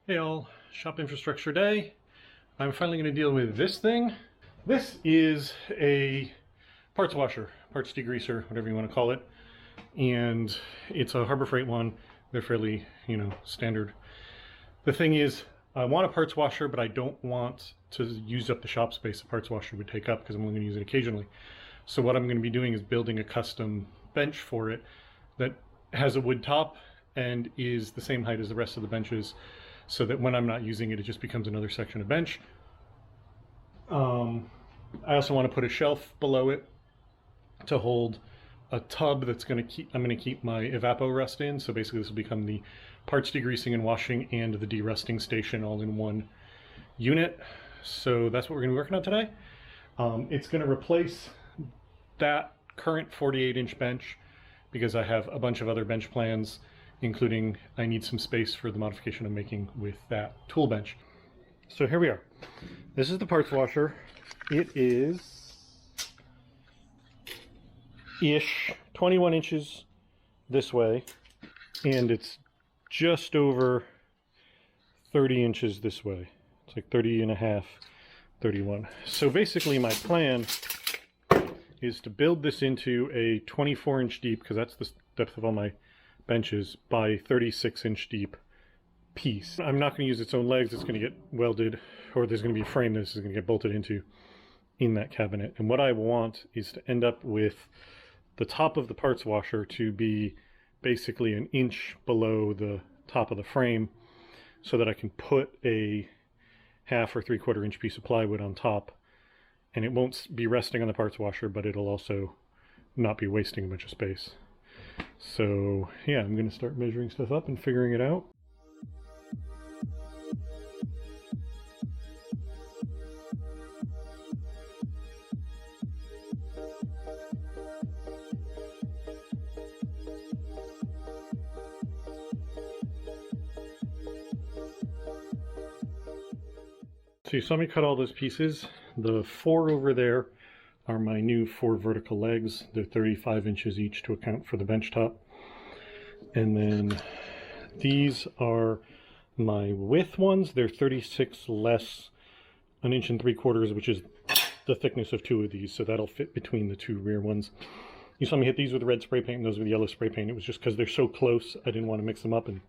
Hey all, shop infrastructure day. I'm finally going to deal with this thing. This is a parts washer, parts degreaser, whatever you want to call it. And it's a Harbor Freight one. They're fairly, standard. The thing is, I want a parts washer, but I don't want to use up the shop space a parts washer would take up because I'm only going to use it occasionally. So what I'm going to be doing is building a custom bench for it that has a wood top and is the same height as the rest of the benches, so that when I'm not using it, it just becomes another section of bench. I also want to put a shelf below it to hold a tub that's I'm going to keep my evapor rust in. So basically this will become the parts degreasing and washing and the derusting station all in one unit. So that's what we're going to be working on today. It's going to replace that current 48-inch bench because I have a bunch of other bench plans, including I need some space for the modification I'm making with that tool bench. So here we are. This is the parts washer. It is ish 21 inches this way, and it's just over 30 inches this way. It's like 30 and a half, 31. So basically my plan is to build this into a 24-inch deep, because that's the depth of all my benches, by 36-inch deep piece. I'm not going to use its own legs. It's going to get welded, or there's going to be a frame this is going to get bolted into in that cabinet. And what I want is to end up with the top of the parts washer to be basically an inch below the top of the frame, so that I can put a 1/2 or 3/4 inch piece of plywood on top, and it won't be resting on the parts washer, but it'll also not be wasting a bunch of space. So yeah, I'm going to start measuring stuff up and figuring it out. So you saw me cut all those pieces. The 4 over there are my new 4 vertical legs. They're 35 inches each to account for the bench top. And then these are my width ones. They're 36 less 1 3/4 inches, which is the thickness of 2 of these. So that'll fit between the 2 rear ones. You saw me hit these with red spray paint and those with yellow spray paint. It was just because they're so close, I didn't want to mix them up and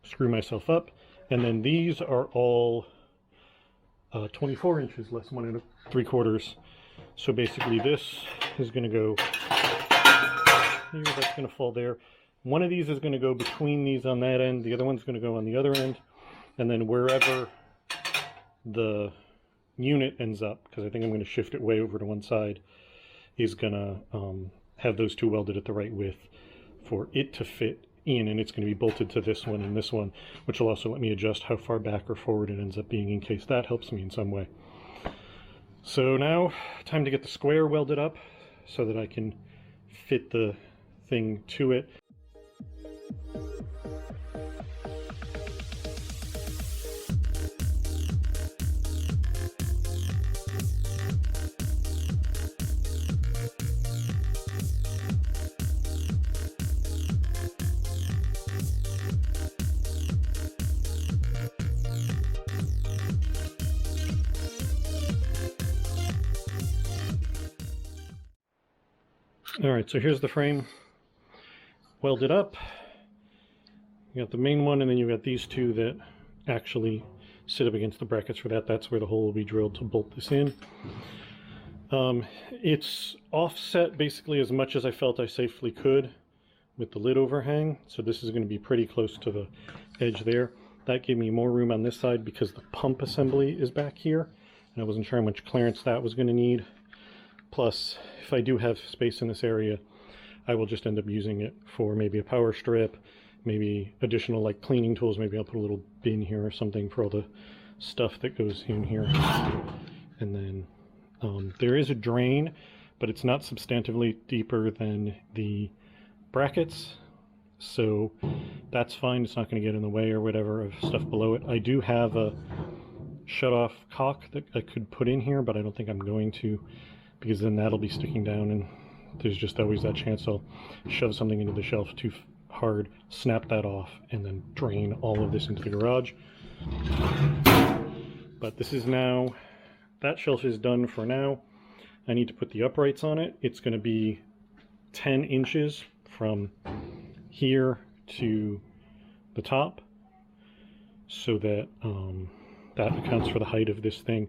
screw myself up. And then these are all 24 inches less 1 3/4. So basically this is going to go here, that's going to fall there. One of these is going to go between these on that end, the other one's going to go on the other end, and then wherever the unit ends up, because I think I'm going to shift it way over to one side, is going to have those 2 welded at the right width for it to fit in, and it's going to be bolted to this one and this one, which will also let me adjust how far back or forward it ends up being in case that helps me in some way. So now, time to get the square welded up so that I can fit the thing to it. Alright, so here's the frame welded up. You got the main one, and then you got these 2 that actually sit up against the brackets for that. That's where the hole will be drilled to bolt this in. It's offset basically as much as I felt I safely could with the lid overhang. So this is going to be pretty close to the edge there. That gave me more room on this side because the pump assembly is back here, and I wasn't sure how much clearance that was going to need. Plus, if I do have space in this area, I will just end up using it for maybe a power strip, maybe additional like cleaning tools. Maybe I'll put a little bin here or something for all the stuff that goes in here. And then there is a drain, but it's not substantively deeper than the brackets, so that's fine. It's not going to get in the way or whatever of stuff below it. I do have a shut-off cock that I could put in here, but I don't think I'm going to, because then that'll be sticking down and there's just always that chance I'll shove something into the shelf too hard, snap that off, and then drain all of this into the garage. But this is now, that shelf is done for now. I need to put the uprights on it. It's going to be 10 inches from here to the top, so that that accounts for the height of this thing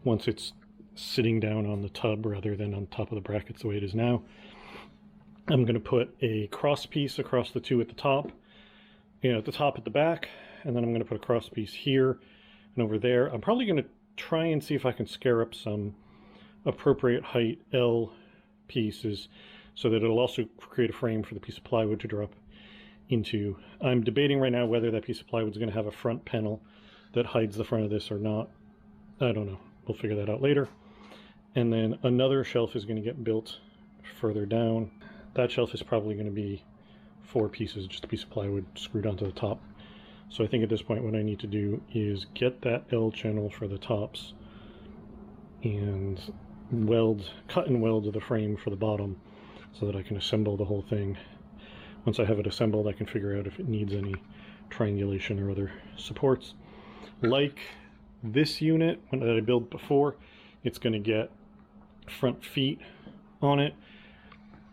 once it's sitting down on the tub rather than on top of the brackets the way it is now. I'm going to put a cross piece across the two at the top, at the top at the back, and then I'm going to put a cross piece here and over there. I'm probably going to try and see if I can scare up some appropriate height L pieces so that it'll also create a frame for the piece of plywood to drop into. I'm debating right now whether that piece of plywood is going to have a front panel that hides the front of this or not. I don't know. We'll figure that out later. And then another shelf is going to get built further down. That shelf is probably going to be 4 pieces, just a piece of plywood screwed onto the top. So I think at this point what I need to do is get that L channel for the tops and cut and weld the frame for the bottom so that I can assemble the whole thing. Once I have it assembled, I can figure out if it needs any triangulation or other supports. Like this unit that I built before, it's going to get front feet on it.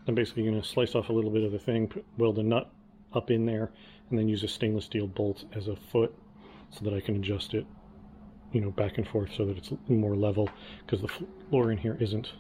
I'm basically going to slice off a little bit of the thing, weld a nut up in there, and then use a stainless steel bolt as a foot so that I can adjust it, back and forth so that it's more level, because the floor in here isn't.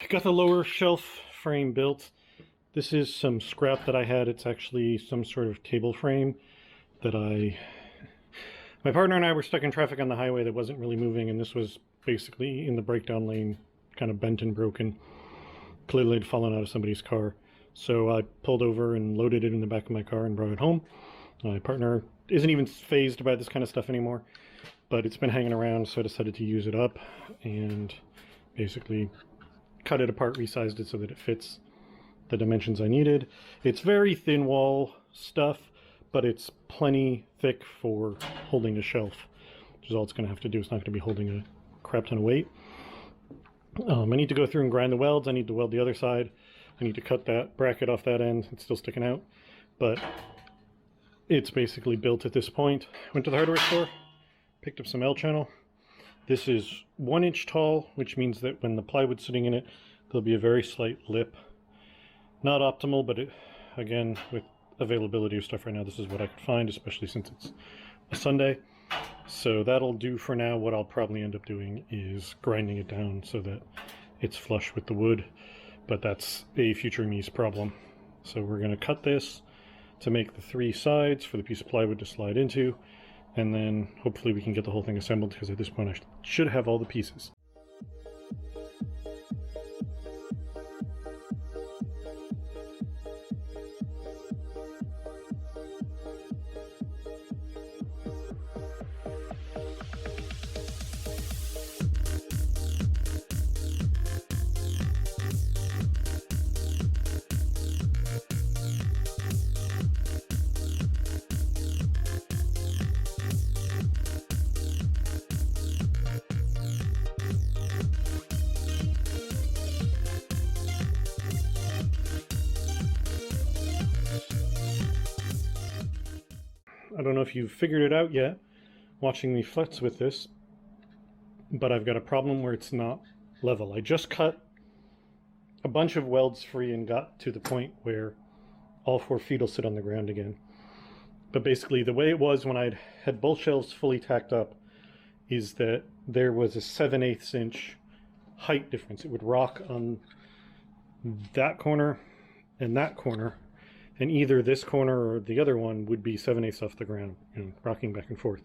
Got the lower shelf frame built. This is some scrap that I had. It's actually some sort of table frame that my partner and I were stuck in traffic on the highway that wasn't really moving, and this was basically in the breakdown lane, kind of bent and broken. Clearly had fallen out of somebody's car. So I pulled over and loaded it in the back of my car and brought it home. My partner isn't even fazed by this kind of stuff anymore, but it's been hanging around, so I decided to use it up and basically cut it apart, resized it so that it fits the dimensions I needed. It's very thin wall stuff, but it's plenty thick for holding a shelf, which is all it's going to have to do. It's not going to be holding a crap ton of weight. I need to go through and grind the welds. I need to weld the other side. I need to cut that bracket off that end. It's still sticking out, but it's basically built at this point. Went to the hardware store, picked up some L channel. This is 1 inch tall, which means that when the plywood's sitting in it, there'll be a very slight lip. Not optimal, but again, with availability of stuff right now, this is what I could find, especially since it's a Sunday. So that'll do for now. What I'll probably end up doing is grinding it down so that it's flush with the wood, but that's a future me's problem. So we're going to cut this to make the 3 sides for the piece of plywood to slide into. And then hopefully we can get the whole thing assembled, because at this point I should have all the pieces. I don't know if you've figured it out yet watching me futz with this, but I've got a problem where it's not level. I just cut a bunch of welds free and got to the point where all 4 feet will sit on the ground again. But basically the way it was when I had both shelves fully tacked up is that there was a 7/8 inch height difference. It would rock on that corner and and either this corner or the other one would be 7/8 off the ground, you know, rocking back and forth.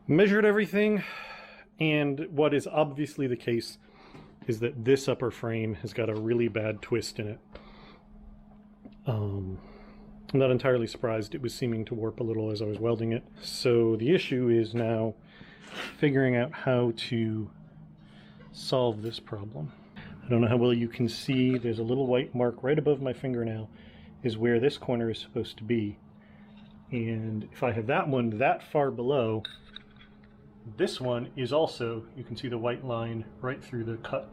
Measured everything, and what is obviously the case is that this upper frame has got a really bad twist in it. I'm not entirely surprised. It was seeming to warp a little as I was welding it. So the issue is now figuring out how to solve this problem. I don't know how well you can see, there's a little white mark right above my fingernail is where this corner is supposed to be. And if I have that one that far below, this one is also, you can see the white line right through the cut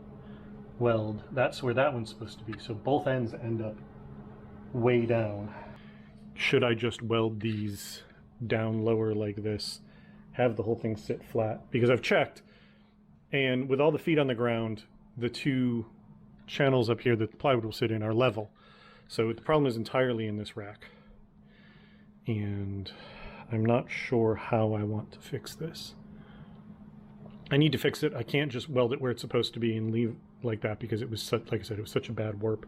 weld. That's where that one's supposed to be. So both ends end up way down. Should I just weld these down lower like this, have the whole thing sit flat? Because I've checked, and with all the feet on the ground, the two channels up here that the plywood will sit in are level. So the problem is entirely in this rack. And I'm not sure how I want to fix this. I need to fix it. I can't just weld it where it's supposed to be and leave like that because it was such, like I said, it was such a bad warp.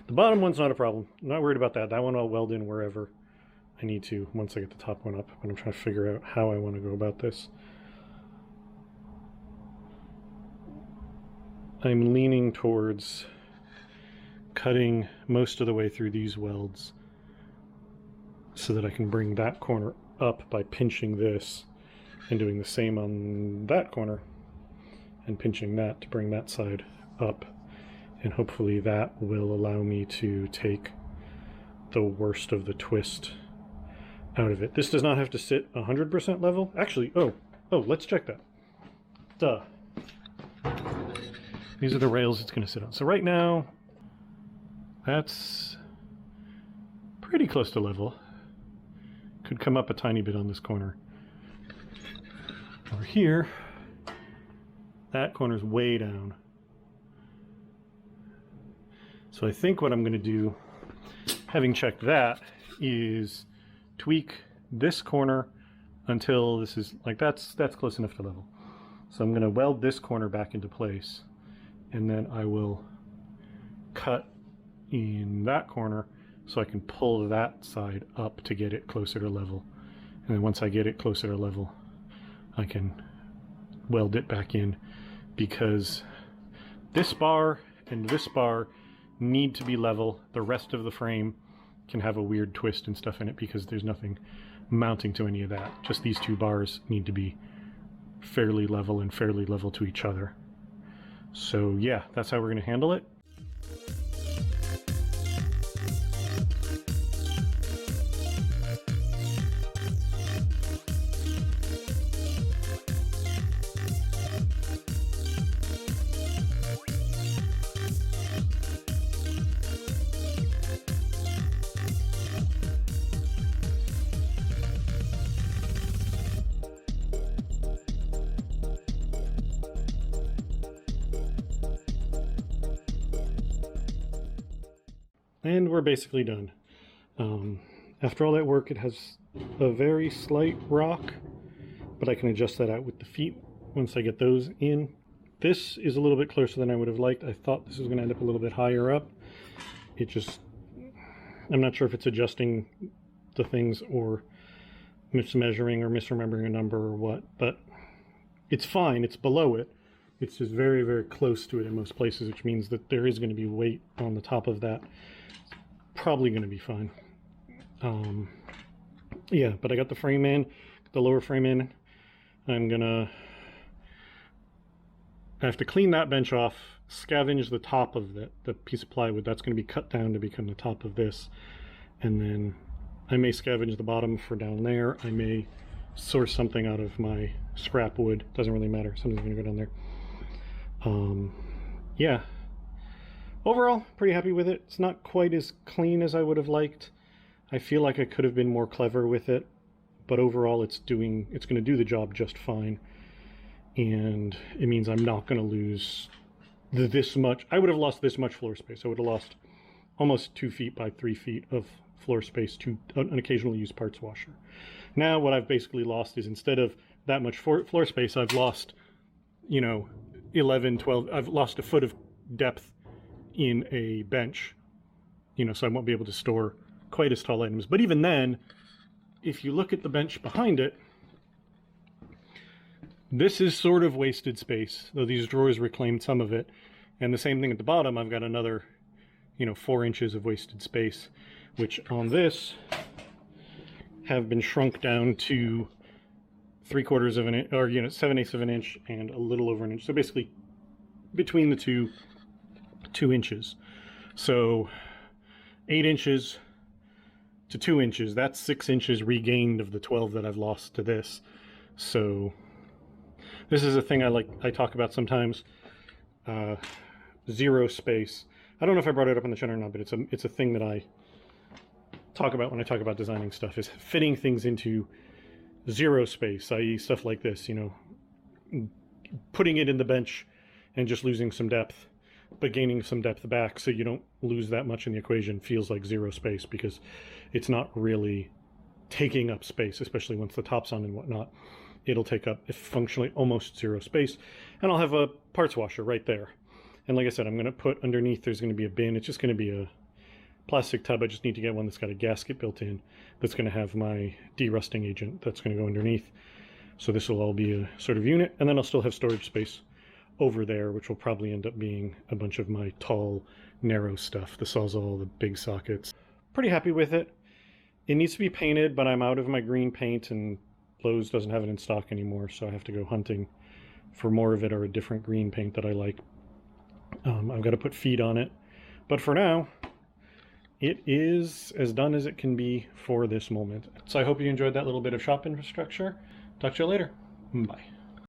The bottom one's not a problem. I'm not worried about that. That one I'll weld in wherever I need to once I get the top one up. But I'm trying to figure out how I want to go about this. I'm leaning towards cutting most of the way through these welds so that I can bring that corner up by pinching this and doing the same on that corner and pinching that to bring that side up, and hopefully that will allow me to take the worst of the twist out of it. This does not have to sit 100% level. Actually, oh, let's check that. Duh. These are the rails it's going to sit on. So right now, that's pretty close to level. Could come up a tiny bit on this corner. Over here, that corner's way down. So I think what I'm going to do, having checked that, is tweak this corner until this is like that's close enough to level. So I'm going to weld this corner back into place, and then I will cut in that corner so I can pull that side up to get it closer to level. And then once I get it closer to level, I can weld it back in, because this bar and this bar need to be level. The rest of the frame can have a weird twist and stuff in it because there's nothing mounting to any of that. Just these two bars need to be fairly level and fairly level to each other. So yeah, that's how we're going to handle it. And we're basically done. After all that work, it has a very slight rock, but I can adjust that out with the feet once I get those in. This is a little bit closer than I would have liked. I thought this was going to end up a little bit higher up. It just, I'm not sure if it's adjusting the things or mismeasuring or misremembering a number or what, but it's fine. It's below it. It's just very, very close to it in most places, which means that there is going to be weight on the top of that. Probably going to be fine. Yeah, but I got the frame in, the lower frame in. I have to clean that bench off, scavenge the top of the piece of plywood. That's going to be cut down to become the top of this. And then I may scavenge the bottom for down there. I may source something out of my scrap wood. Doesn't really matter. Something's going to go down there. Yeah. Overall, pretty happy with it. It's not quite as clean as I would have liked. I feel like I could have been more clever with it, but overall it's going to do the job just fine. And it means I'm not going to lose this much. I would have lost this much floor space. I would have lost almost 2 feet by 3 feet of floor space to an occasional use parts washer. Now what I've basically lost is, instead of that much floor space, I've lost, 11, 12, I've lost a foot of depth in a bench you know, so I won't be able to store quite as tall items. But even then, if you look at the bench behind it, this is sort of wasted space, though these drawers reclaimed some of it. And the same thing at the bottom, I've got another, you know, 4 inches of wasted space, which on this have been shrunk down to 3/4 of an inch, or, you know, 7/8 of an inch and a little over an inch. So basically between the two, 2 inches. So 8 inches to 2 inches, that's 6 inches regained of the 12 that I've lost to this. So this is a thing I talk about sometimes, zero space. I don't know if I brought it up on the channel or not, but it's a thing that I talk about when I talk about designing stuff, is fitting things into zero space, i.e. stuff like this, you know, putting it in the bench and just losing some depth, but gaining some depth back so you don't lose that much in the equation feels like zero space, because it's not really taking up space, especially once the top's on and whatnot. It'll take up functionally almost zero space. And I'll have a parts washer right there. And like I said, I'm going to put underneath, there's going to be a bin. It's just going to be a plastic tub. I just need to get one that's got a gasket built in that's going to have my de-rusting agent that's going to go underneath. So this will all be a sort of unit. And then I'll still have storage space over there, which will probably end up being a bunch of my tall, narrow stuff, the Sawzall, the big sockets. Pretty happy with it. It needs to be painted, but I'm out of my green paint, and Lowe's doesn't have it in stock anymore, so I have to go hunting for more of it or a different green paint that I like. I've got to put feet on it, but for now, it is as done as it can be for this moment. So I hope you enjoyed that little bit of shop infrastructure. Talk to you later. Bye.